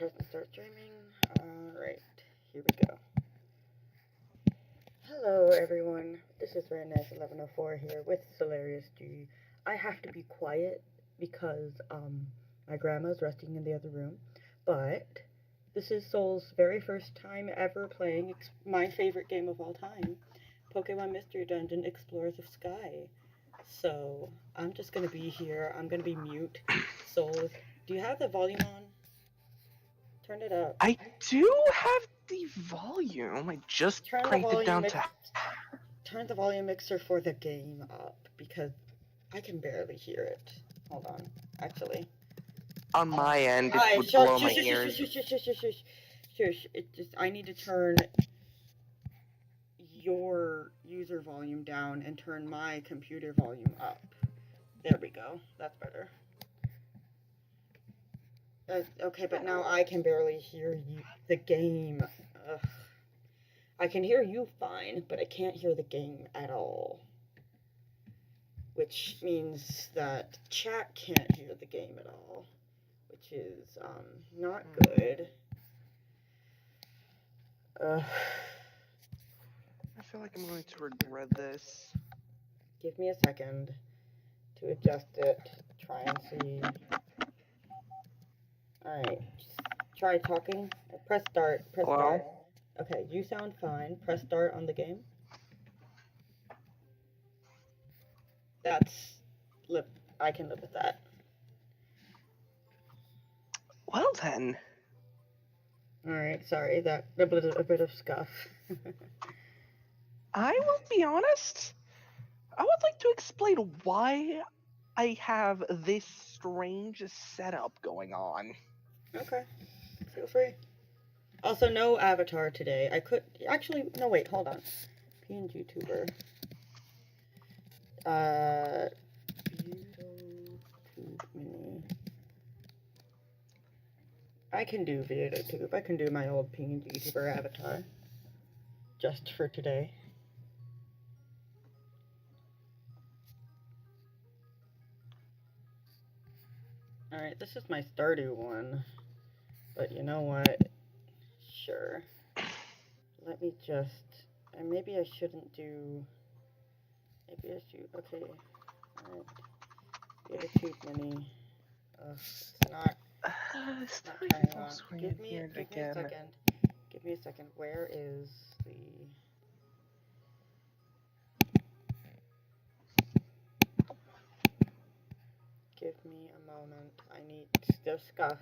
press and start streaming. Alright, here we go. Hello everyone, this is Randnice1104 here with Solarius G. I have to be quiet because, my grandma's resting in the other room, but this is Soul's very first time ever playing my favorite game of all time, Pokemon Mystery Dungeon Explorers of Sky. So, I'm just gonna be here, I'm gonna be mute. Soul, do you have the volume on? Turn it up. I do have the volume. I just cranked it down to. Turn the volume mixer for the game up because I can barely hear it. Hold on, actually. On my end, it would blow my ears. Shush. It just I need to turn your user volume down and turn my computer volume up. There we go. That's better. Okay, but now I can barely hear you. The game. Ugh. I can hear you fine, but I can't hear the game at all. Which means that chat can't hear the game at all. Which is, not good. I feel like I'm going to regret this. Give me a second to adjust it. Try and see. Alright. Try talking. Press start. Press start. Okay, you sound fine. Press start on the game. I can live with that. Well then. Alright, sorry, that a bit of scuff. I will be honest. I would like to explain why I have this strange setup going on. Okay, feel free. Also, no avatar today. I could actually no wait, hold on. PNG tuber. Mini. I can do VideoTube. I can do my old PNG tuber avatar. Just for today. Alright, this is my Stardew one. But you know what? Sure. Let me just... And maybe I shouldn't do... Maybe I should... Okay. Alright. VideoTube Mini. It's not... It's not turning on. Give me a second. Give me a second. Where is the... Give me a moment. I need the scuff.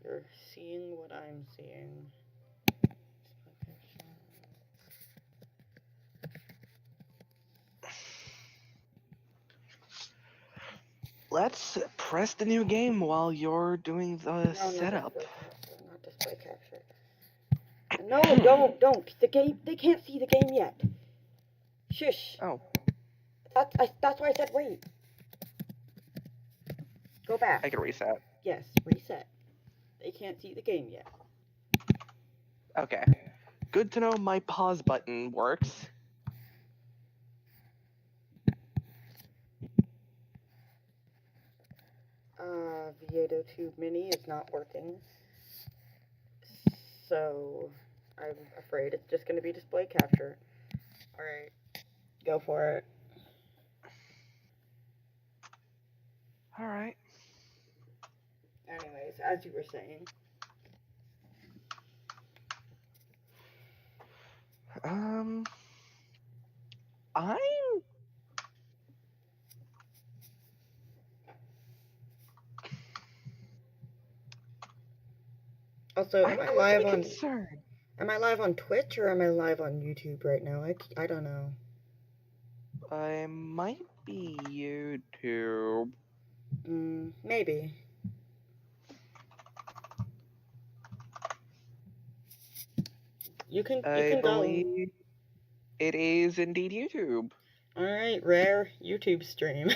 You're seeing what I'm seeing. Let's press the new game while you're doing the setup. Not display capture. No, don't. The game. They can't see the game yet. Shush. Oh. That's why I said wait. Go back. I can reset. Yes, reset. They can't see the game yet. Okay. Good to know my pause button works. VideoTube Mini is not working. So, I'm afraid it's just going to be display capture. Alright, go for it. Alright. Anyways, as you were saying. Also, am I live on Twitch or am I live on YouTube right now? I don't know. I might be YouTube. Maybe. You can believe it is indeed YouTube. Alright, rare YouTube stream.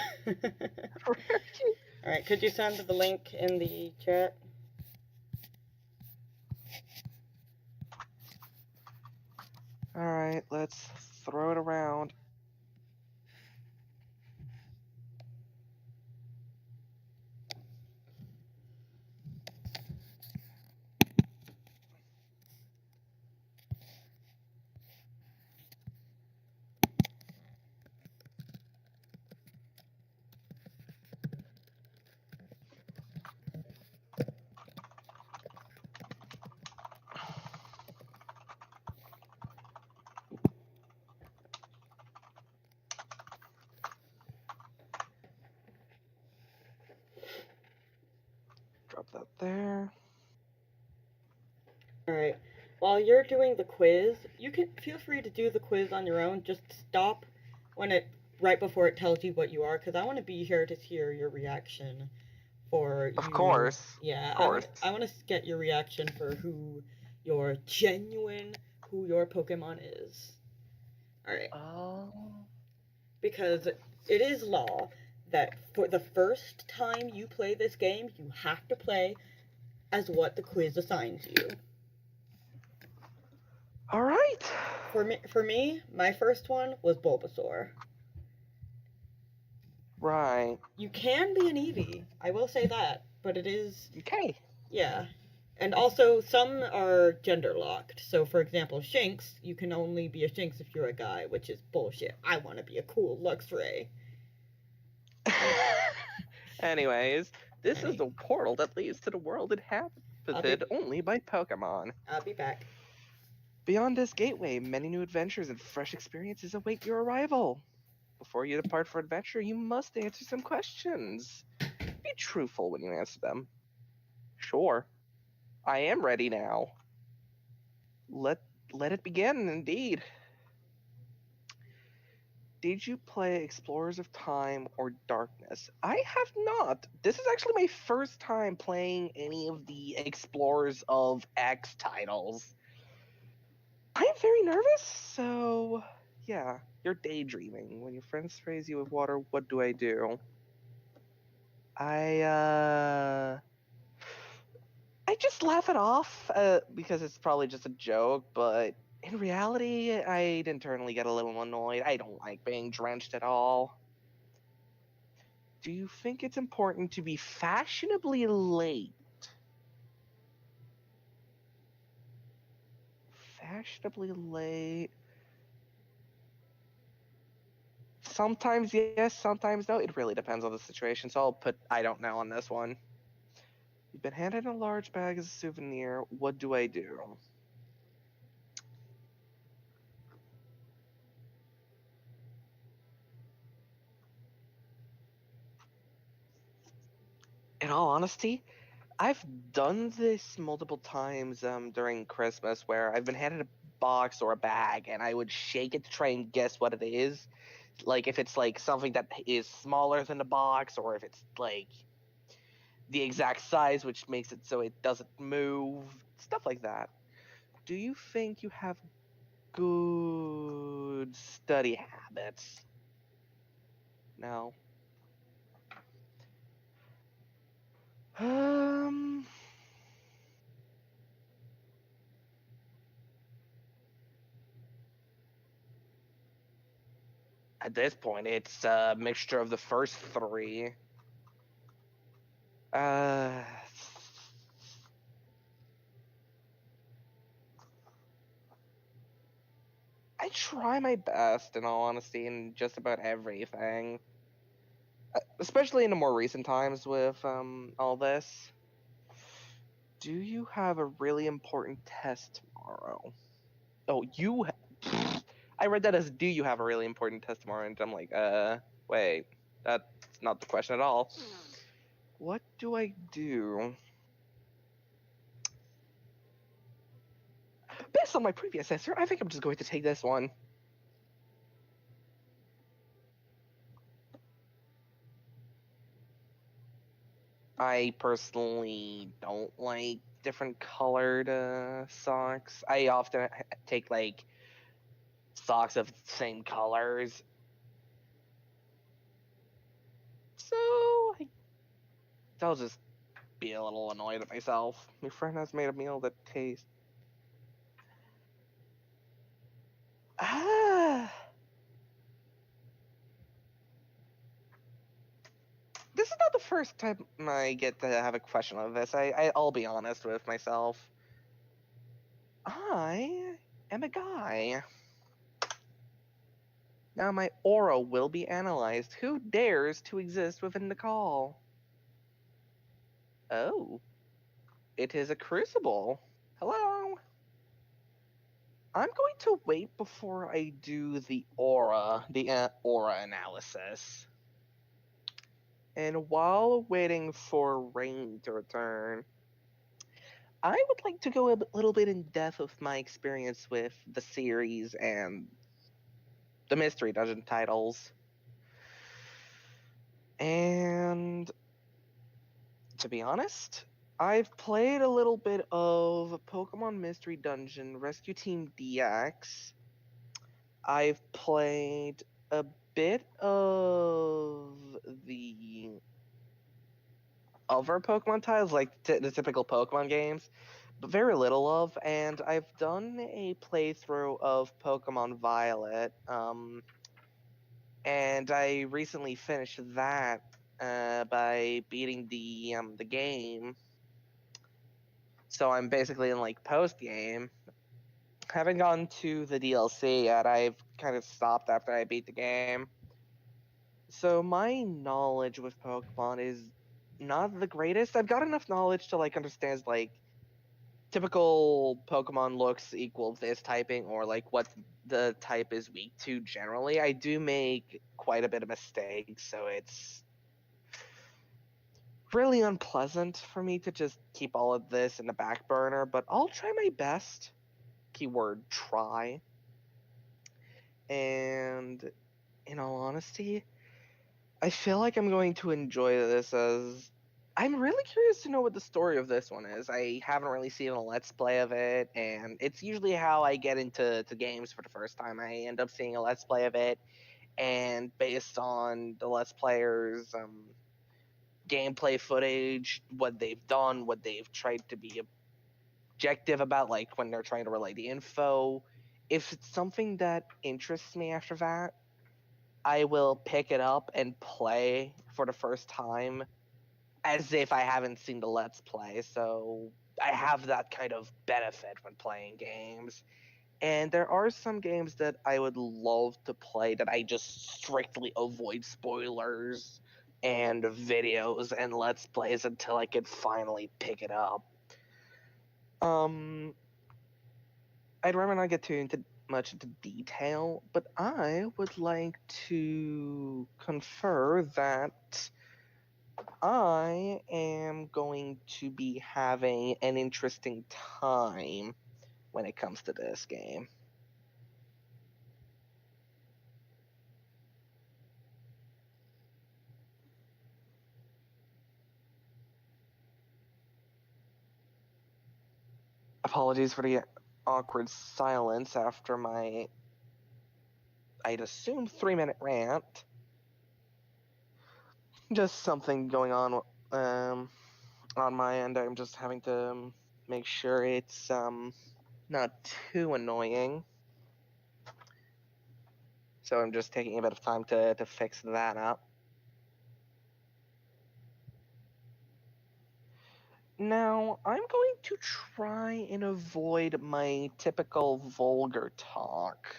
Alright, could you send the link in the chat? Alright, let's throw it around. Alright. While you're doing the quiz, you can feel free to do the quiz on your own. Just stop when it right before it tells you what you are, because I want to be here to hear your reaction for Of you. course. Yeah, Of course. I want to get your reaction for your genuine who your Pokemon is. Alright. Oh. Because it is law that for the first time you play this game, you have to play as what the quiz assigns you. All right. For me, my first one was Bulbasaur. Right. You can be an Eevee, I will say that, but it is Okay. yeah. And also, some are gender locked. So, for example, Shinx, you can only be a Shinx if you're a guy, which is bullshit. I want to be a cool Luxray. Anyways, this is the portal that leads to the world inhabited only by Pokemon. I'll be back. Beyond this gateway, many new adventures and fresh experiences await your arrival. Before you depart for adventure, you must answer some questions. Be truthful when you answer them. Sure. I am ready now. Let it begin, indeed. Did you play Explorers of Time or Darkness? I have not. This is actually my first time playing any of the Explorers of X titles. I am very nervous, so yeah. You're daydreaming. When your friends sprays you with water, what do? I just laugh it off because it's probably just a joke, but in reality, I'd internally get a little annoyed. I don't like being drenched at all. Do you think it's important to be fashionably late? Fashionably late. Sometimes yes, sometimes no. It really depends on the situation. So I'll put I don't know on this one. You've been handed a large bag as a souvenir. What do? In all honesty, I've done this multiple times during Christmas where I've been handed a box or a bag and I would shake it to try and guess what it is. Like if it's like something that is smaller than the box or if it's like the exact size which makes it so it doesn't move, stuff like that. Do you think you have good study habits? No. Um at this point, it's a mixture of the first three. Uh, I try my best, in all honesty, in just about everything, especially in the more recent times with all this. Do you have a really important test tomorrow? Oh, I read that as do you have a really important test tomorrow? And I'm like, wait, that's not the question at all. What do I do? Based on my previous answer, I think I'm just going to take this one. I personally don't like different colored socks. I often take like socks of the same colors. So I'll just be a little annoyed at myself. My friend has made a meal that tastes. Ah. This is not the first time I get to have a question of this. I'll be honest with myself. I am a guy. Now my aura will be analyzed. Who dares to exist within the call? Oh, it is a crucible. Hello. I'm going to wait before I do the aura analysis. And while waiting for Rain to return, I would like to go a little bit in depth with my experience with the series and the Mystery Dungeon titles. And to be honest, I've played a little bit of Pokemon Mystery Dungeon Rescue Team DX. I've played a bit of the other Pokemon titles, like the typical Pokemon games, but very little of. And I've done a playthrough of Pokemon Violet, and I recently finished that by beating the game. So I'm basically in like post game. Haven't gone to the DLC yet. I've kind of stopped after I beat the game. So my knowledge with Pokemon is not the greatest. I've got enough knowledge to like understand like typical Pokemon looks equal this typing or like what the type is weak to generally. I do make quite a bit of mistakes, so it's really unpleasant for me to just keep all of this in the back burner, but I'll try my best. Keyword try. And in all honesty, I feel like I'm going to enjoy this as I'm really curious to know what the story of this one is. I haven't really seen a let's play of it, and it's usually how I get into games for the first time. I end up seeing a let's play of it, and based on the let's players' gameplay footage, what they've done, what they've tried to be objective about, like when they're trying to relay the info, if it's something that interests me after that, I will pick it up and play for the first time as if I haven't seen the Let's Play. So I have that kind of benefit when playing games. And there are some games that I would love to play that I just strictly avoid spoilers and videos and Let's Plays until I could finally pick it up. Um, I'd rather not get too much into detail, but I would like to confer that I am going to be having an interesting time when it comes to this game. Apologies for the awkward silence after my, I'd assume, 3-minute rant. Just something going on my end. I'm just having to make sure it's not too annoying. So I'm just taking a bit of time to fix that up. Now, I'm going to try and avoid my typical vulgar talk.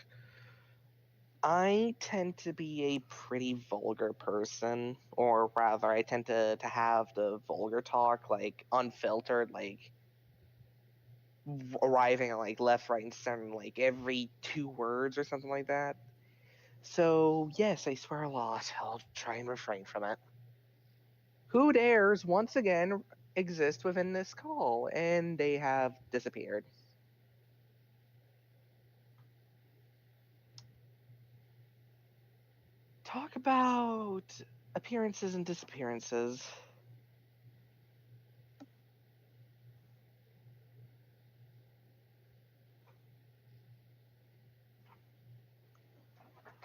I tend to be a pretty vulgar person, or rather, I tend to have the vulgar talk, like, unfiltered, like, arriving at, like, left, right, and center, like, every 2 words or something like that. So, yes, I swear a lot. I'll try and refrain from it. Who dares, once again, exist within this call? And they have disappeared. Talk about appearances and disappearances.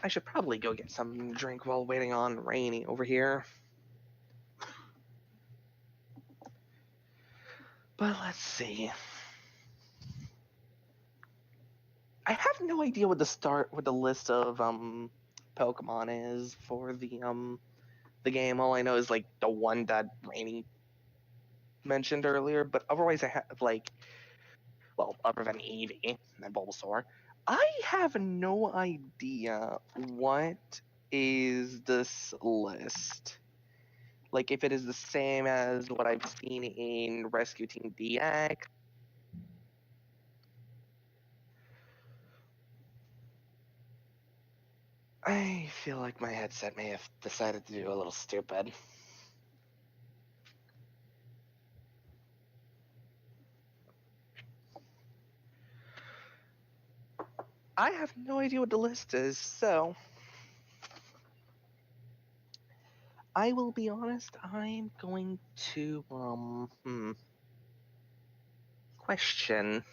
I should probably go get some drink while waiting on Rainy over here. But let's see. I have no idea what the list of Pokemon is for the game. All I know is like the one that Rainy mentioned earlier, but otherwise I have like, well, other than Eevee and Bulbasaur, I have no idea what is this list. Like if it is the same as what I've seen in Rescue Team DX. I feel like my headset may have decided to do a little stupid. I have no idea what the list is, so I will be honest, I'm going to question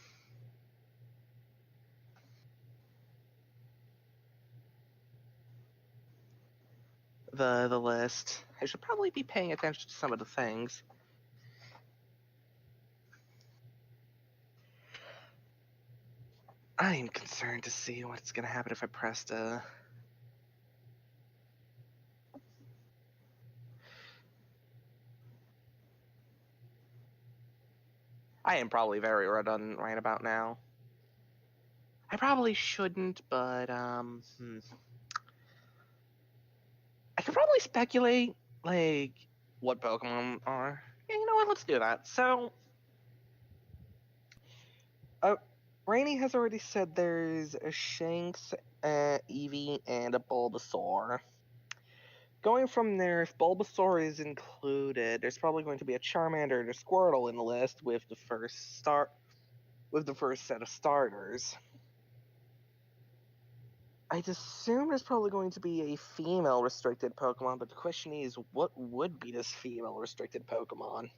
the list. I should probably be paying attention to some of the things. I am concerned to see what's gonna happen if I pressed a. I am probably very redundant right about now. I probably shouldn't, but I could probably speculate like what Pokemon are. Yeah, you know what? Let's do that. So, Rainy has already said there's a Shanks, Eevee, and a Bulbasaur. Going from there, if Bulbasaur is included, there's probably going to be a Charmander and a Squirtle in the list with the first set of starters. I'd assume there's probably going to be a female restricted Pokemon, but the question is, what would be this female restricted Pokemon?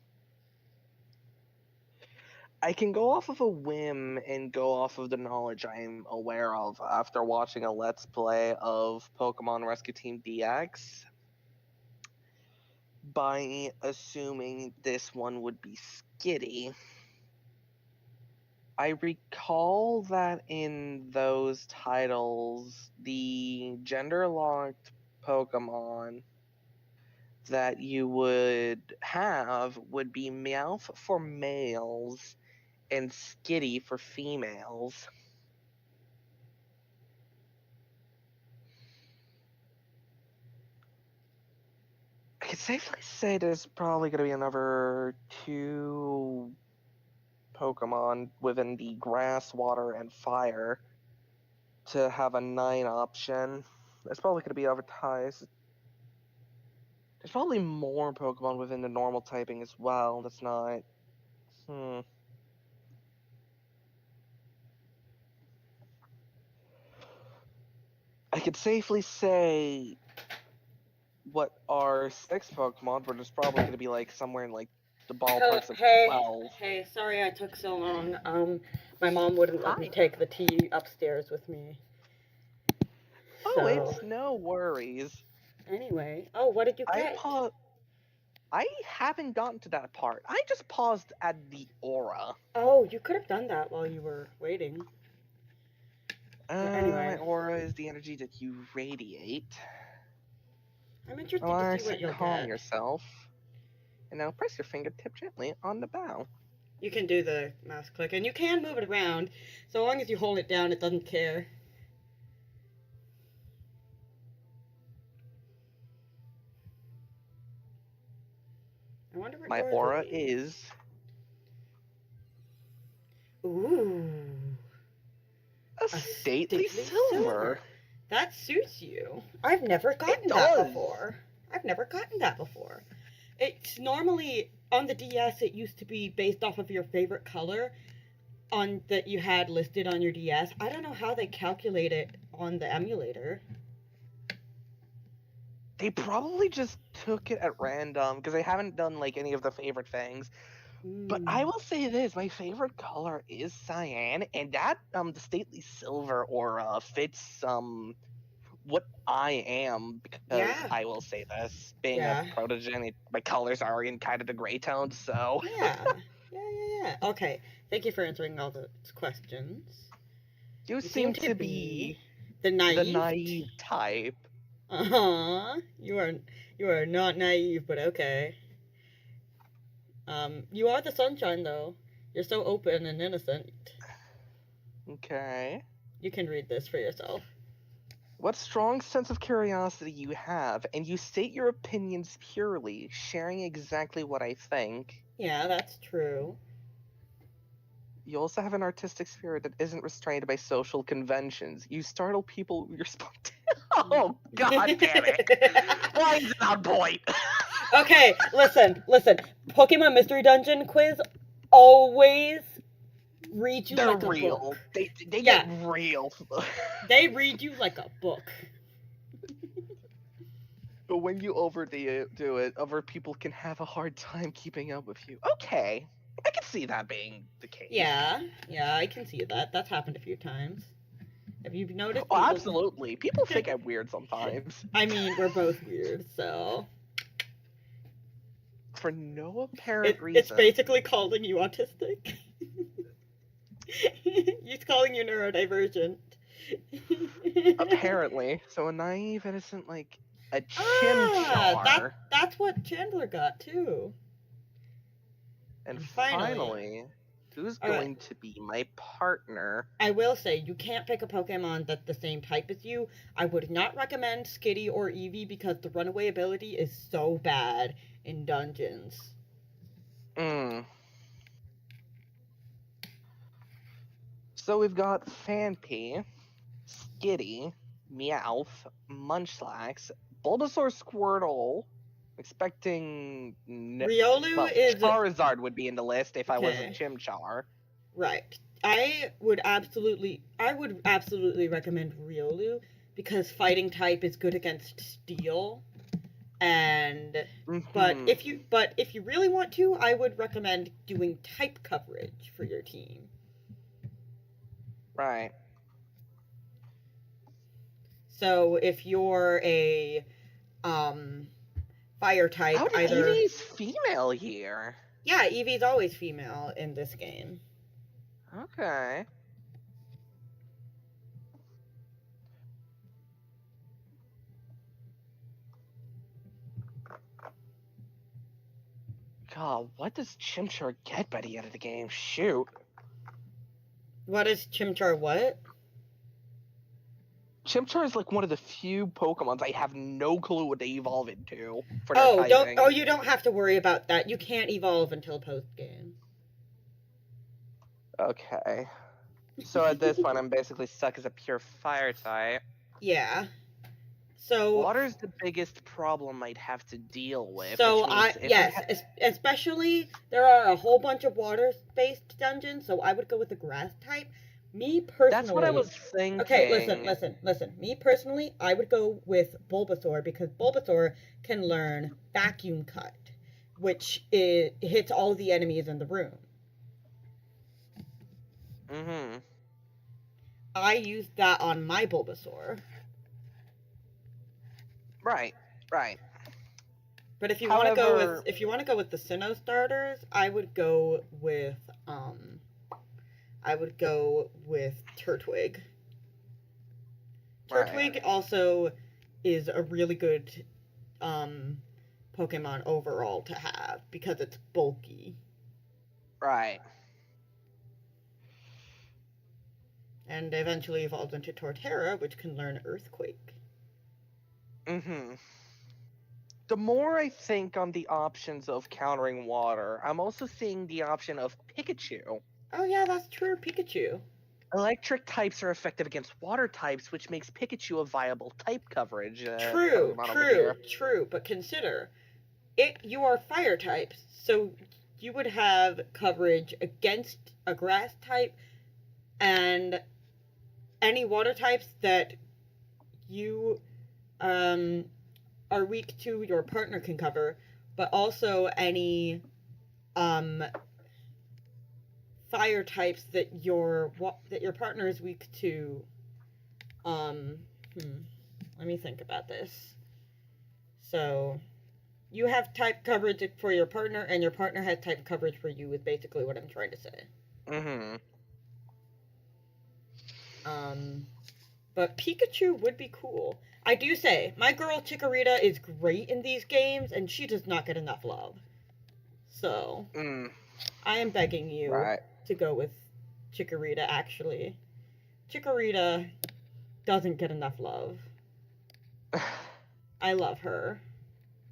I can go off of a whim and go off of the knowledge I'm aware of after watching a Let's Play of Pokemon Rescue Team DX by assuming this one would be Skitty. I recall that in those titles, the gender-locked Pokemon that you would have would be Meowth for males and Skitty for females. I could safely say there's probably going to be another 2 Pokemon within the grass, water, and fire to have a 9 option. It's probably going to be advertised. There's probably more Pokemon within the normal typing as well. That's not. I could safely say what are 6 Pokemon, but there's probably going to be like somewhere in like the ballparks of 12. Hey, sorry I took so long. My mom wouldn't let me take the tea upstairs with me. Oh, it's no worries. Anyway, what did you get? I haven't gotten to that part. I just paused at the aura. Oh, you could have done that while you were waiting. Anyway. My aura is the energy that you radiate. I'm interested to see what you'll calm yourself. And now press your fingertip gently on the bow. You can do the mouse click, and you can move it around. So long as you hold it down, it doesn't care. I wonder what my aura is. Ooh. A stately silver. That suits you. I've never gotten that before. It's normally on the DS. It used to be based off of your favorite color that you had listed on your DS. I don't know how they calculate it on the emulator. They probably just took it at random because they haven't done like any of the favorite things. But I will say this, my favorite color is cyan, and that the stately silver aura fits what I am, because I will say this, being a protogen, my colors are in kind of the gray tone, so yeah. Okay, thank you for answering all those questions. You seem to be the naive type. You are not naive, but okay. You are the sunshine, though. You're so open and innocent. Okay. You can read this for yourself. What strong sense of curiosity you have, and you state your opinions purely, sharing exactly what I think. Yeah, that's true. You also have an artistic spirit that isn't restrained by social conventions. You startle people with your spontaneity. Oh, god damn it! Why is it on point? Okay, listen. Pokemon Mystery Dungeon quiz always read you They're like a real. book. They Yeah. get real. They read you like a book. But when you overdo it, other people can have a hard time keeping up with you. Okay, I can see that being the case. Yeah, I can see that. That's happened a few times. Have you noticed? Oh, absolutely. People think I'm weird sometimes. I mean, we're both weird, so. For no apparent reason. It's basically calling you autistic. He's calling you neurodivergent. Apparently. So a naive, innocent, like, a chimchar. That's what Chandler got, too. And finally, who's going to be my partner? I will say, you can't pick a Pokemon that's the same type as you. I would not recommend Skitty or Eevee because the runaway ability is so bad in dungeons. So we've got Phanpy, Skitty, Meowth, Munchlax, Bulbasaur, Squirtle. Expecting Riolu is Charizard would be in the list if I was a Chimchar. Right. I would absolutely recommend Riolu because fighting type is good against Steel. And but if you really want to, I would recommend doing type coverage for your team. Right. So if you're a fire type, how did Eevee's female here? Yeah, Eevee's always female in this game. Okay. God, what does Chimchar get by the end of the game? Shoot. What is Chimchar what? Chimchar is like one of the few Pokemons I have no clue what they evolve into. For their typing. You don't have to worry about that. You can't evolve until post-game. Okay. So at this point, I'm basically stuck as a pure fire type. Yeah. So water's the biggest problem I'd have to deal with. So especially there are a whole bunch of water-based dungeons, so I would go with the grass type. Me personally, that's what I was thinking. Okay, listen. Me personally, I would go with Bulbasaur because Bulbasaur can learn Vacuum Cut, which hits all the enemies in the room. I used that on my Bulbasaur. Right. But if you want to go with the Sinnoh starters, I would go with Turtwig. Turtwig also is a really good Pokemon overall to have because it's bulky. Right. And eventually evolves into Torterra, which can learn Earthquake. The more I think on the options of countering water, I'm also seeing the option of Pikachu. Oh yeah, that's true, Pikachu. Electric types are effective against water types, which makes Pikachu a viable type coverage. True, but consider, you are fire types, so you would have coverage against a grass type and any water types that you are weak to, your partner can cover, but also any fire types that your partner is weak to. Let me think about this. So you have type coverage for your partner, and your partner has type coverage for you, is basically what I'm trying to say. But Pikachu would be cool. I do say, my girl Chikorita is great in these games, and she does not get enough love. So, I am begging you to go with Chikorita, actually. Chikorita doesn't get enough love. I love her.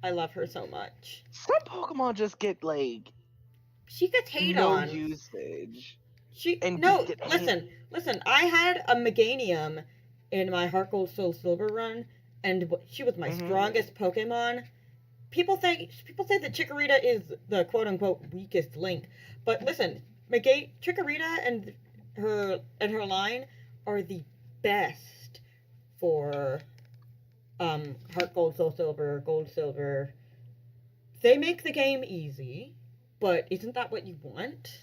I love her so much. Some Pokemon just get, like... She gets hate on. No usage. Listen, I had a Meganium in my Heart Gold Soul Silver run, and she was my strongest Pokemon. People say that Chikorita is the quote-unquote weakest link, but listen, Chikorita and her line are the best for Heart Gold, Soul Silver, Gold Silver. They make the game easy, but isn't that what you want?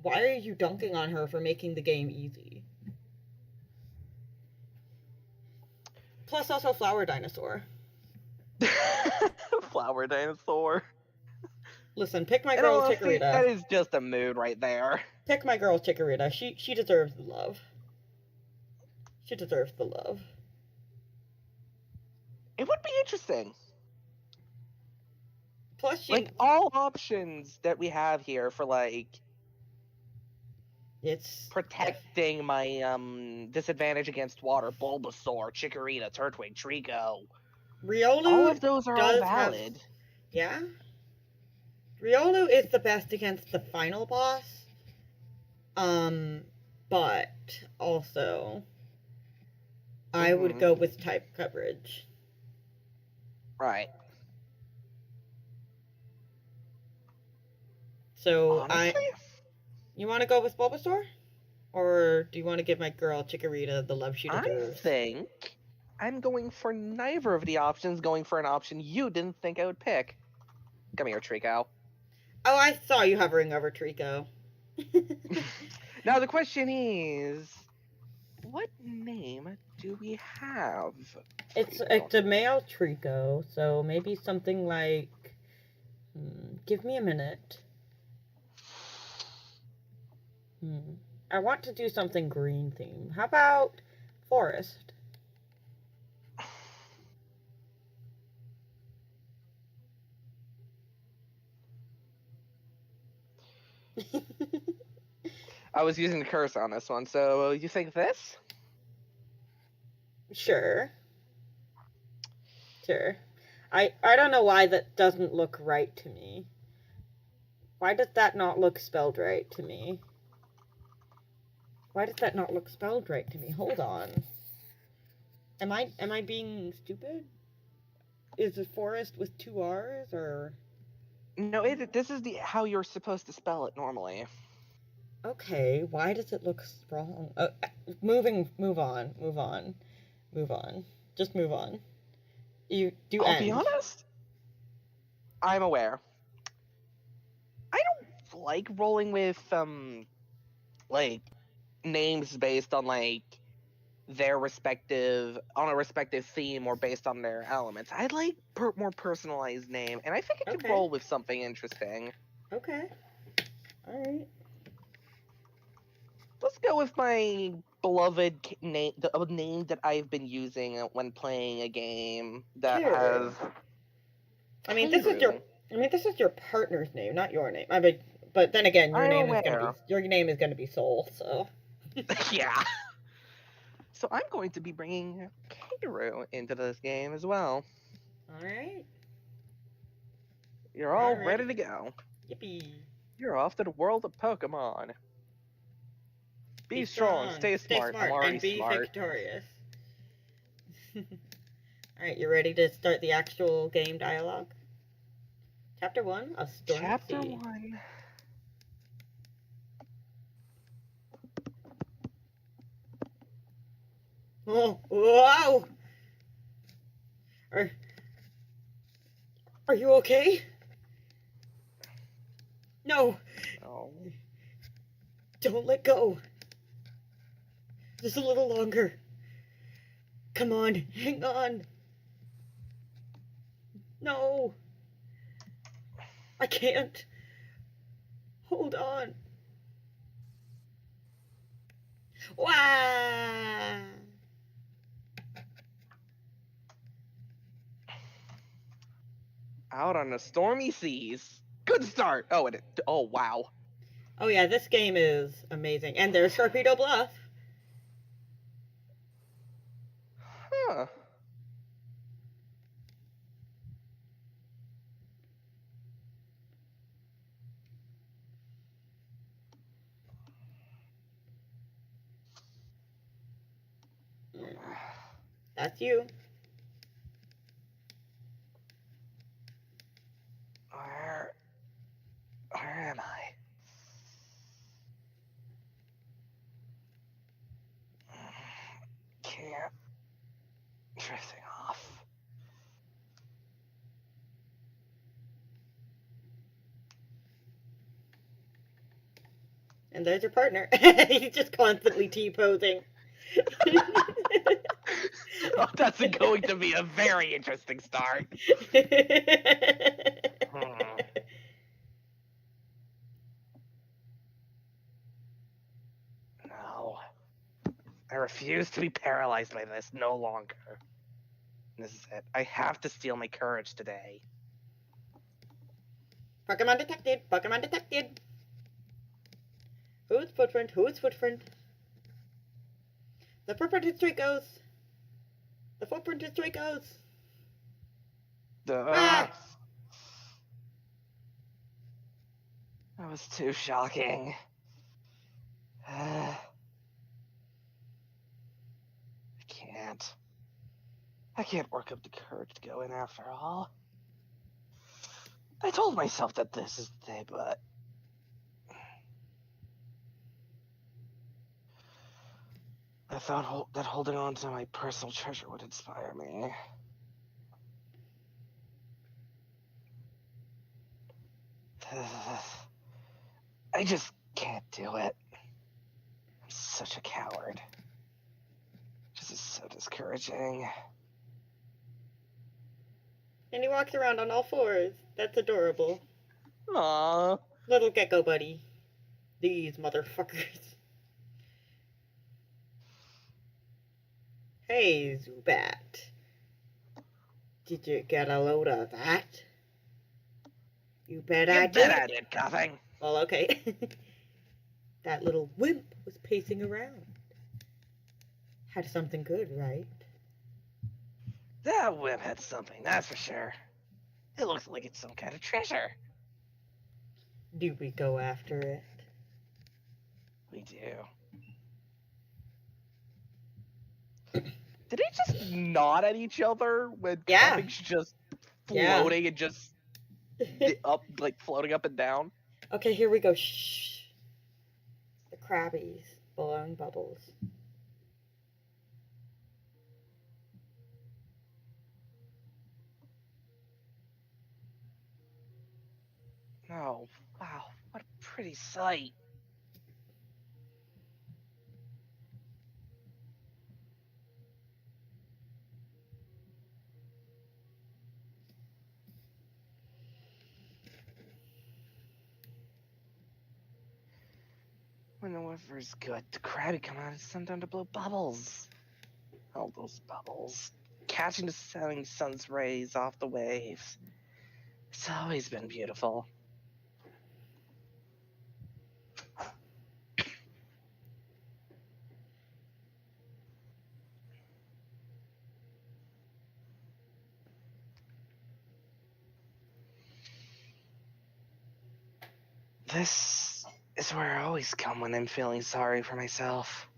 Why are you dunking on her for making the game easy? Plus, also Flower Dinosaur. Flower dinosaur. Listen, pick my And girl honestly, Chikorita. that is just a mood right there. Pick my girl Chikorita. She deserves the love. She deserves the love. It would be interesting. Plus, Like, all options that we have here for, like, it's protecting my disadvantage against water, Bulbasaur, Chikorita, Turtwig, Trico. Riolu. All of those are all valid. Yeah. Riolu is the best against the final boss. But also I would go with type coverage. Right. So honestly, you want to go with Bulbasaur? Or do you want to give my girl Chikorita the love she deserves? I think I'm going for neither of the options, going for an option you didn't think I would pick. Come here, Trico. Oh, I saw you hovering over Trico. Now the question is, what name do we have? It's a male Trico, so maybe something like... give me a minute. I want to do something green theme. How about forest? I was using the cursor on this one, so you think this? Sure. I don't know why that doesn't look right to me. Why does that not look spelled right to me? Why does that not look spelled right to me? Hold on. Am I being stupid? Is it forest with 2 R's or? No, this is how you're supposed to spell it normally. Okay, why does it look wrong? Move on. Just move on. I'll be honest. I'm aware. I don't like rolling with like names based on like their respective theme or based on their elements. I like more personalized name, and I think I could roll with something interesting. Okay. All right. Let's go with my beloved name, the name that I've been using when playing a game that has. I mean, this is your partner's name, not your name. But then again, your name is gonna be Soul, so. Yeah. So I'm going to be bringing Kairu into this game as well. All right. You're all ready to go. Yippee! You're off to the world of Pokemon. Be strong, stay smart, and be victorious. Alright, you ready to start the actual game dialogue? Chapter 1 of Stormy Sea. Chapter 1. Oh, whoa! Are you okay? No! Oh. Don't let go. Just a little longer. Come on, hang on. No. I can't. Hold on. Wow. Out on the stormy seas. Good start. Oh wow. Oh yeah, this game is amazing. And there's Sharpedo Bluff. Huh. That's you. Where am I? drifting off. And there's your partner. He's just constantly T-posing. Oh, that's going to be a very interesting start. No. I refuse to be paralyzed by this no longer. This is it. I have to steal my courage today. Pokemon detected. Pokemon detected. Whose footprint? Whose footprint? The footprint is Draco's. The footprint is Draco's. Ah! That was too shocking. I can't. I can't work up the courage to go in after all. I told myself that this is the day, but I thought that holding on to my personal treasure would inspire me. I just can't do it. I'm such a coward. This is so discouraging. And he walks around on all fours. That's adorable. Aww. Little gecko buddy. These motherfuckers. Hey, Zubat. Did you get a load of that? You bet I did. You bet I did, Coughing. Well, okay. That little wimp was pacing around. Had something good, right? That whip had something, that's for sure. It looks like it's some kind of treasure. Do we go after it? We do. Did they just nod at each other when Coughing's just floating and just up, like floating up and down? Okay, here we go. Shh. The Krabbies blowing bubbles. Oh, wow, what a pretty sight. When the weather's good, the Krabby come out of the sun down to blow bubbles. All those bubbles, catching the setting sun's rays off the waves. It's always been beautiful. This is where I always come when I'm feeling sorry for myself.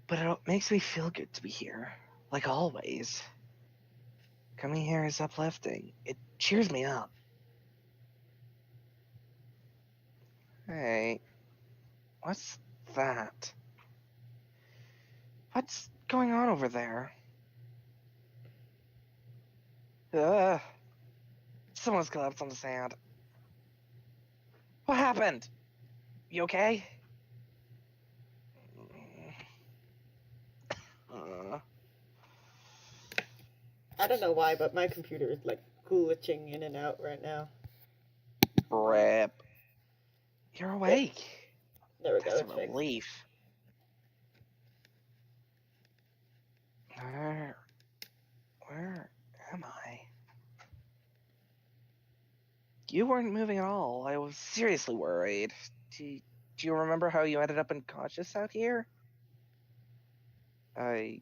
But it makes me feel good to be here, like always. Coming here is uplifting. It cheers me up. Hey, what's that? What's going on over there? Someone's collapsed on the sand. What happened? You okay? I don't know why, but my computer is like glitching in and out right now. Rip. You're awake. There we go. That's a relief. Where am I? You weren't moving at all. I was seriously worried. Do you remember how you ended up unconscious out here? I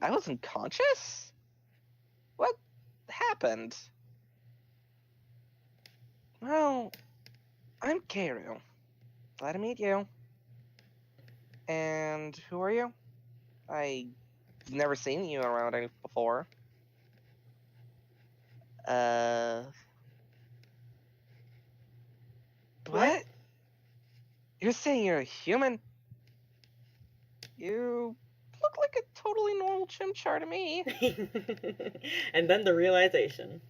was unconscious? What happened? Well, I'm Keiru. Glad to meet you. And who are you? I've never seen you around before. What? You're saying you're a human? You look like a totally normal Chimchar to me. And then the realization.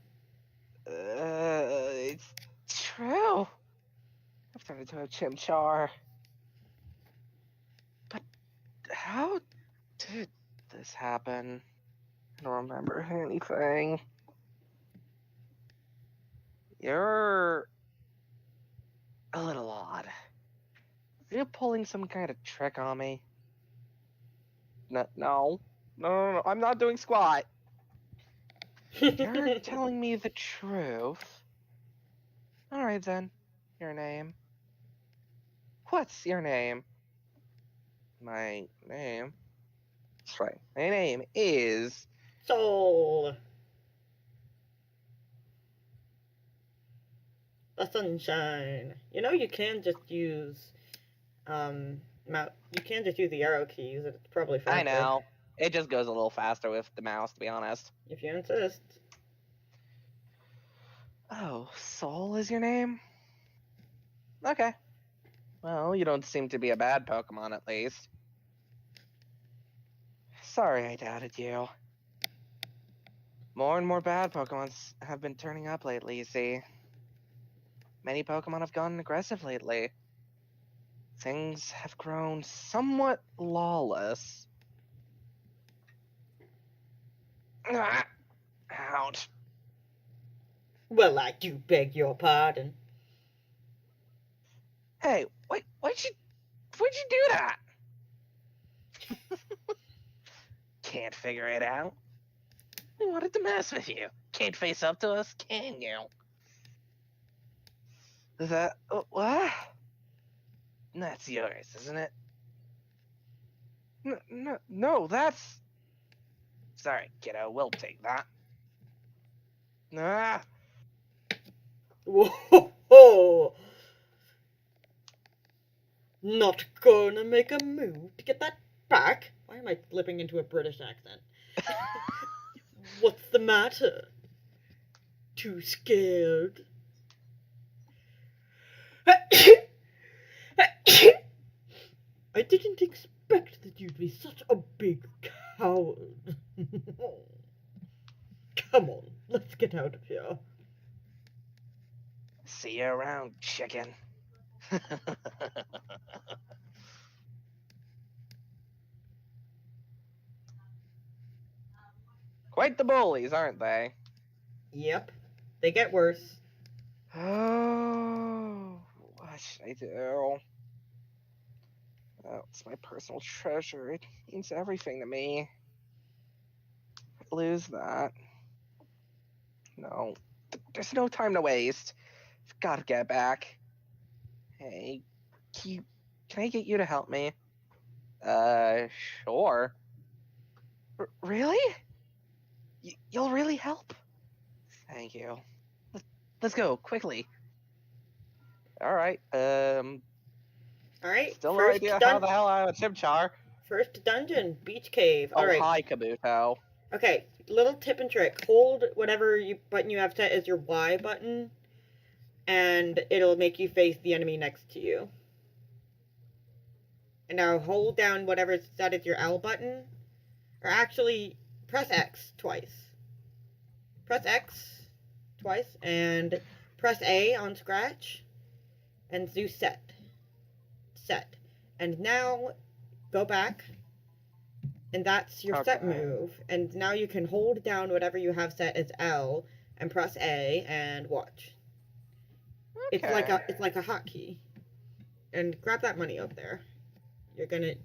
It's true. I've turned into a Chimchar. But how did this happen? I don't remember anything. You're a little odd. Are you pulling some kind of trick on me? No. I'm not doing squat. You're telling me the truth. Alright then. Your name. What's your name? My name? That's right. My name is... Soul. The sunshine. You know, you can just use, you can just use the arrow keys. It's probably faster. I know. It just goes a little faster with the mouse, to be honest. If you insist. Oh, Soul is your name? Okay. Well, you don't seem to be a bad Pokemon, at least. Sorry I doubted you. More and more bad Pokemon have been turning up lately, you see. Many Pokemon have gone aggressive lately. Things have grown somewhat lawless. Ouch. Well, I do beg your pardon. Hey, why'd you do that? Can't figure it out. We wanted to mess with you. Can't face up to us, can you? That what? That's yours, isn't it? No, that's... Sorry, kiddo, we'll take that. Ah. Whoa! Not gonna make a move to get that back? Why am I flipping into a British accent? What's the matter? Too scared? I didn't expect that you'd be such a big coward. Come on, let's get out of here. See you around, chicken. Quite the bullies, aren't they? Yep, they get worse. Oh, what should I do? Oh, it's my personal treasure. It means everything to me. If I lose that. No, there's no time to waste. I've got to get back. Hey, can I get you to help me? Sure. Really? You'll really help? Thank you. Let's go, quickly. Alright, Alright, still no idea how the hell I have a Chimchar. First dungeon, Beach Cave. Oh, Alright. hi, Kabuto. Okay, little tip and trick. Hold whatever button you have set as your Y button, and it'll make you face the enemy next to you. And now hold down whatever set as your L button, or actually press X twice. Press X twice, and press A on scratch, and do set. Set. And now go back, and that's your set move. And now you can hold down whatever you have set as L and press A and watch. Okay. It's like a hotkey. And grab that money up there. You're gonna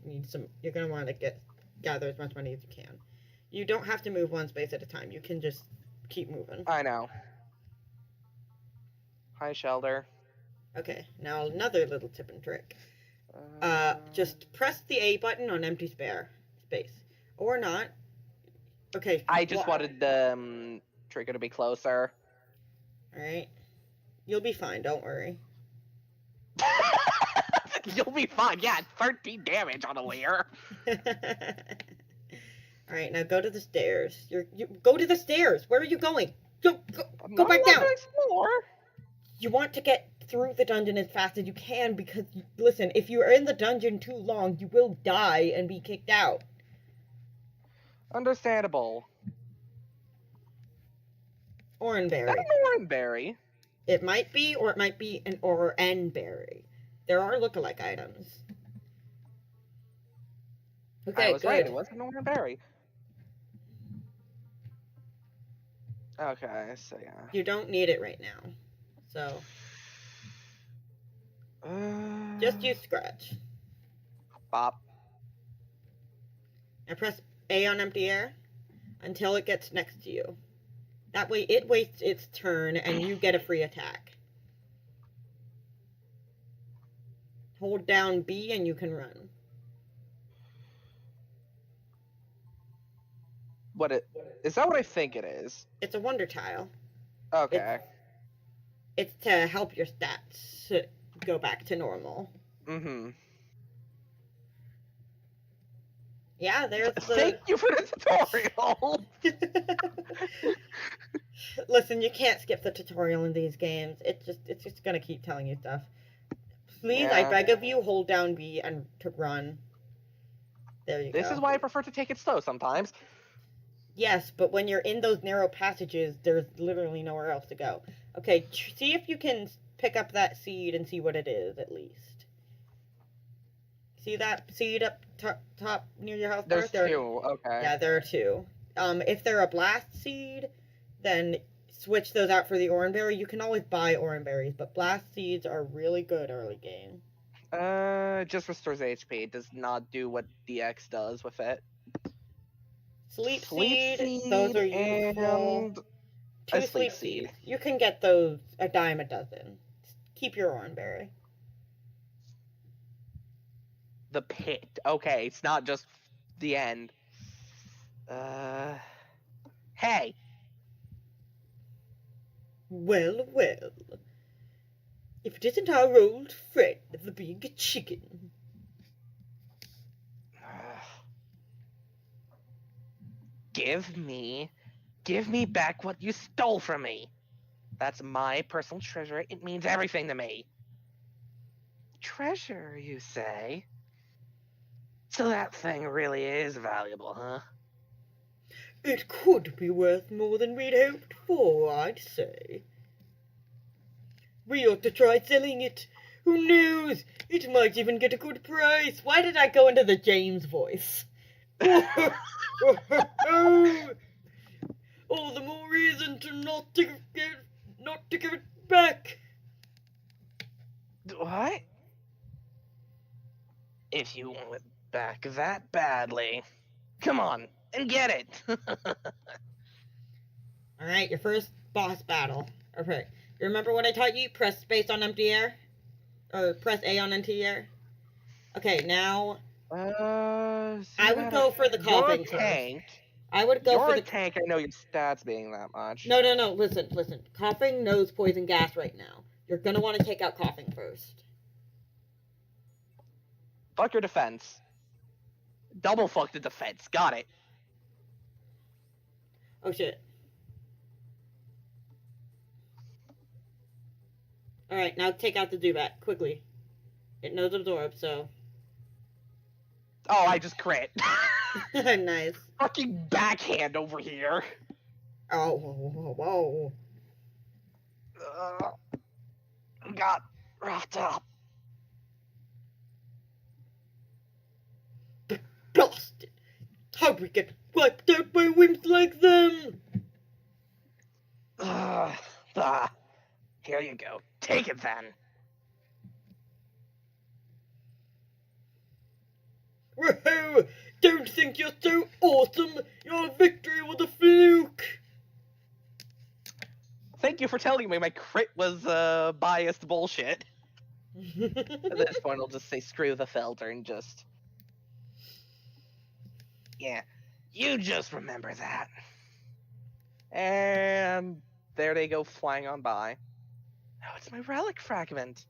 want to gather as much money as you can. You don't have to move one space at a time. You can just keep moving. I know. Hi, Shelter. Okay, now another little tip and trick. Just press the A button on empty space. Or not. Okay. I just wanted the trigger to be closer. Alright. You'll be fine, don't worry. You'll be fine, yeah, 13 damage on a Leer. Alright, now go to the stairs. You go to the stairs! Where are you going? Go back down! You want to get through the dungeon as fast as you can because, listen, if you are in the dungeon too long, you will die and be kicked out. Understandable. Oranberry. That's an oranberry. It might be, or it might be an oranberry. There are lookalike items. Okay, I was good. right. It was an oranberry. Okay, so yeah. You don't need it right now. So, just use scratch. Bop. Now press A on empty air until it gets next to you. That way it waits its turn and you get a free attack. Hold down B and you can run. Is that what I think it is? It's a wonder tile. Okay. It's to help your stats go back to normal. Mm-hmm. Yeah, there's the... Thank you for the tutorial! Listen, you can't skip the tutorial in these games. It's just gonna keep telling you stuff. Please, Yeah. I beg of you, hold down B and to run. There you go. This is why I prefer to take it slow sometimes. Yes, but when you're in those narrow passages, there's literally nowhere else to go. Okay, see if you can pick up that seed and see what it is, at least. See that seed up top near your house? There's two, okay. Yeah, there are two. If they're a blast seed, then switch those out for the oranberry. You can always buy oranberries, but blast seeds are really good early game. Just restores HP. It does not do what DX does with it. Sleep seed, those are useful. And Two a sleep seed. seed. You can get those a dime a dozen. Keep your oranberry. The pit. Okay, it's not just the end. Hey. Well, well. If it isn't our old friend, the big chicken. Give me back what you stole from me. That's my personal treasure. It means everything to me. Treasure, you say? So that thing really is valuable, huh? It could be worth more than we'd hoped for, I'd say. We ought to try selling it. Who knows? It might even get a good price. Why did I go into the James voice? All the more reason to not to give it back. What? If you want it back that badly, come on and get it. Alright, your first boss battle. Okay. You remember what I taught you? Press space on empty air? Or press A on empty air? Okay, now... I would go for the coughing tank. I would go for the tank. I know your stats being that much. No. Listen. Coughing knows poison gas right now. You're gonna want to take out coughing first. Fuck your defense. Double fuck the defense. Got it. Oh shit. Alright, now take out the Zubat, quickly. It knows absorb, so... Oh, I just crit. Nice. Fucking backhand over here. Oh, whoa. Got roughed up. Blasted! How'd we get wiped out by wimps like them? Here you go. Take it then. Woohoo! Don't think you're so awesome! Your victory was a fluke! Thank you for telling me my crit was biased bullshit. At this point, I'll just say screw the filter and just... Yeah, you just remember that. And there they go flying on by. Oh, it's my relic fragment.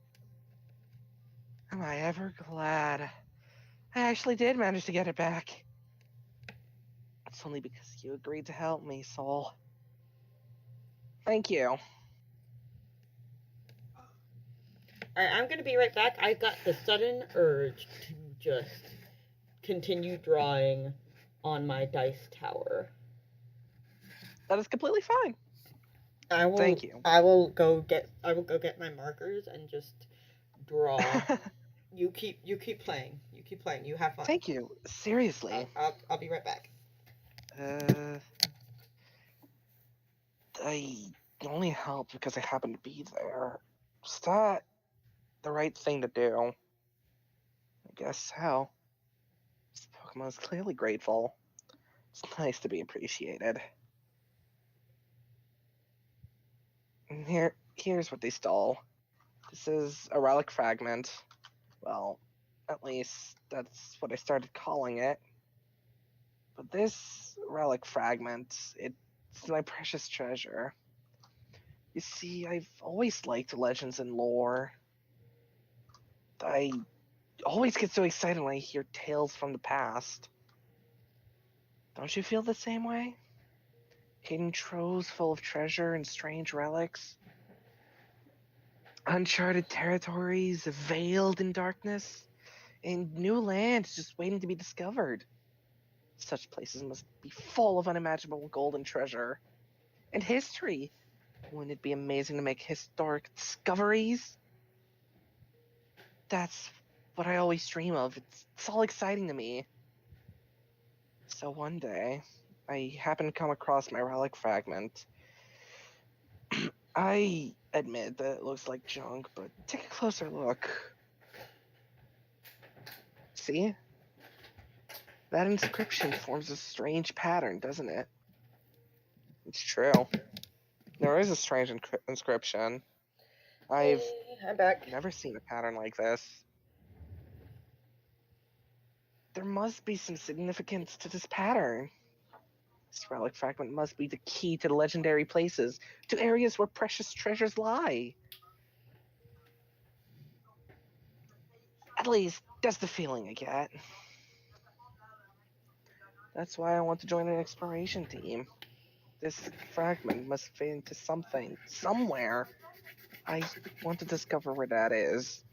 Am I ever glad I actually did manage to get it back. It's only because you agreed to help me, Soul. Thank you. Alright, I'm gonna be right back. I got the sudden urge to just continue drawing on my dice tower. That is completely fine. I will. Thank you. I will go get my markers and just draw. You keep playing. You keep playing. You have fun. Thank you. Seriously. I'll be right back. I only helped because I happened to be there. Is that the right thing to do? I guess so. This Pokemon is clearly grateful. It's nice to be appreciated. And here's what they stole. This is a relic fragment. Well, at least that's what I started calling it. But this relic fragment, it's my precious treasure. You see, I've always liked legends and lore. I always get so excited when I hear tales from the past. Don't you feel the same way? Hidden troves full of treasure and strange relics? Uncharted territories veiled in darkness? And new lands just waiting to be discovered? Such places must be full of unimaginable golden treasure. And history. Wouldn't it be amazing to make historic discoveries? That's what I always dream of. It's all exciting to me. So one day, I happened to come across my relic fragment. I admit that it looks like junk, but take a closer look. See? That inscription forms a strange pattern, doesn't it? It's true. There is a strange inscription. I'm back. never seen a pattern like this. There must be some significance to this pattern. This relic fragment must be the key to the legendary places, to areas where precious treasures lie. At least, that's the feeling I get. That's why I want to join an exploration team. This fragment must fit into something, somewhere. I want to discover where that is.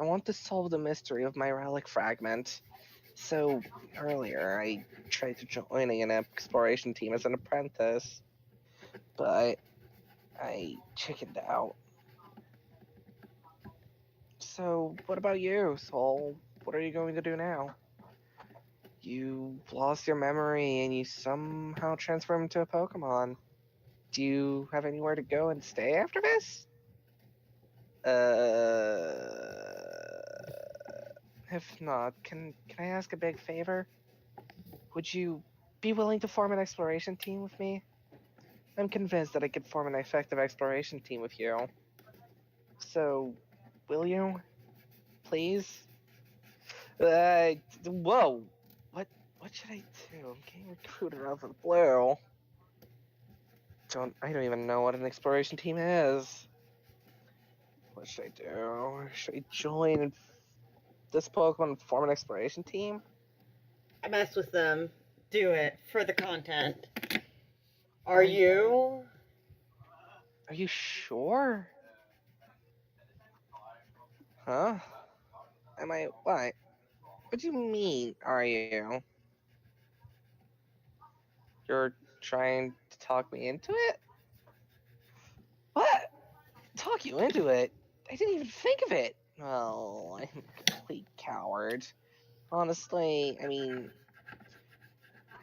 I want to solve the mystery of my relic fragment. So, earlier, I tried to join an exploration team as an apprentice, but I chickened out. So, what about you, Soul? What are you going to do now? You lost your memory and you somehow transformed into a Pokemon. Do you have anywhere to go and stay after this? If not, can I ask a big favor? Would you be willing to form an exploration team with me? I'm convinced that I could form an effective exploration team with you. So, will you? Please? Whoa! What should I do? I'm getting recruited out of the blue. I don't even know what an exploration team is. What should I do? Should I join this Pokemon and form an exploration team? I mess with them. Do it for the content. Are you? Are you sure? Huh? Am I? What? What do you mean, are you? You're trying to talk me into it? What? Talk you into it? I didn't even think of it. Well, I'm a complete coward. Honestly, I mean,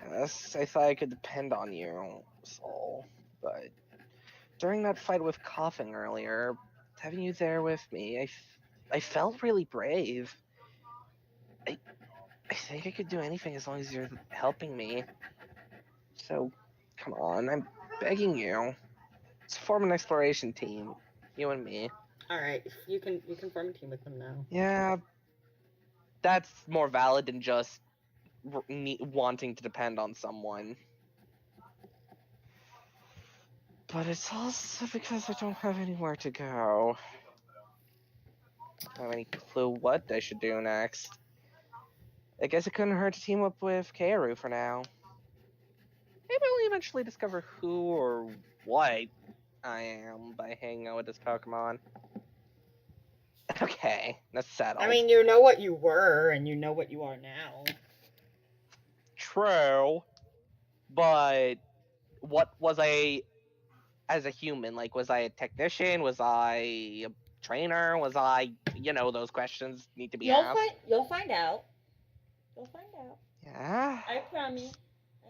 yes, I thought I could depend on you, Soul. But during that fight with Coughing earlier, having you there with me, I felt really brave. I think I could do anything as long as you're helping me. So, come on, I'm begging you. Let's form an exploration team, you and me. All right, you can form a team with them now. Yeah, that's more valid than just wanting to depend on someone. But it's also because I don't have anywhere to go. I don't have any clue what I should do next. I guess it couldn't hurt to team up with Kaoru for now. Maybe we'll eventually discover who or what I am by hanging out with this Pokemon. Okay, that's settled. I mean, you know what you were, and you know what you are now. true. But what was I as a human? Like, was I a technician? Was I a trainer? Was I, those questions need to be asked. You'll find out. You'll find out. Yeah. I promise.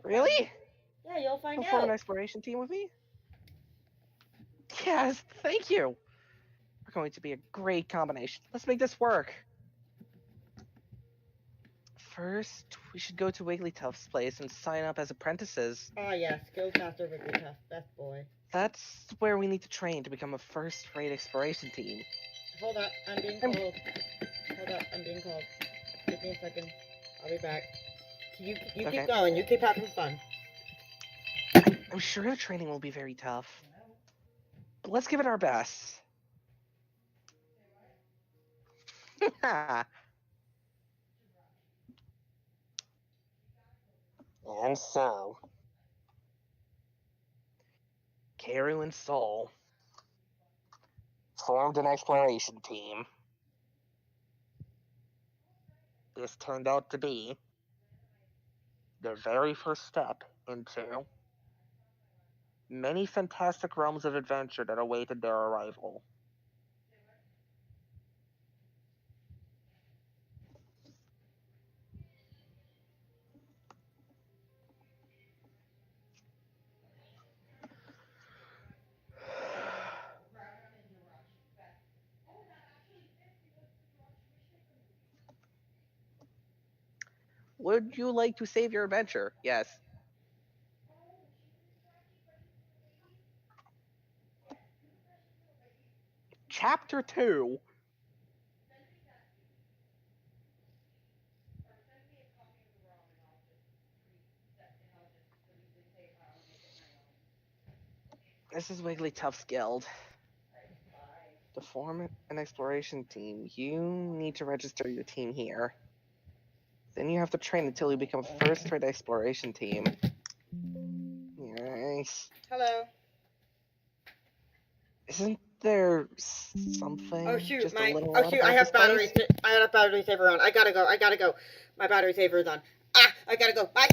Really? Yeah, you'll find You'll form an out. exploration team with me? Yes, thank you. We're going to be a great combination. Let's make this work. First, we should go to Wigglytuff's place and sign up as apprentices. Oh yeah, Skills Master Wigglytuff, best boy. That's where we need to train to become a first-rate exploration team. Hold up, I'm being called. Hold up, I'm being called. Give me a second. I'll be back. You Okay. keep going. You keep having fun. I'm sure the training will be very tough. But let's give it our best. And so, Karu and Sol formed an exploration team. This turned out to be their very first step into many fantastic realms of adventure that awaited their arrival. Would you like to save your adventure? Yes. Chapter 2. This is Wigglytuff's guild. To form an exploration team, you need to register your team here. Then you have to train until you become a first-rate exploration team. Nice. Hello. Isn't there something? Oh shoot, just a little I odd have about this battery. place? I had a battery saver on. I gotta go. My battery saver is on. I gotta go. Bye.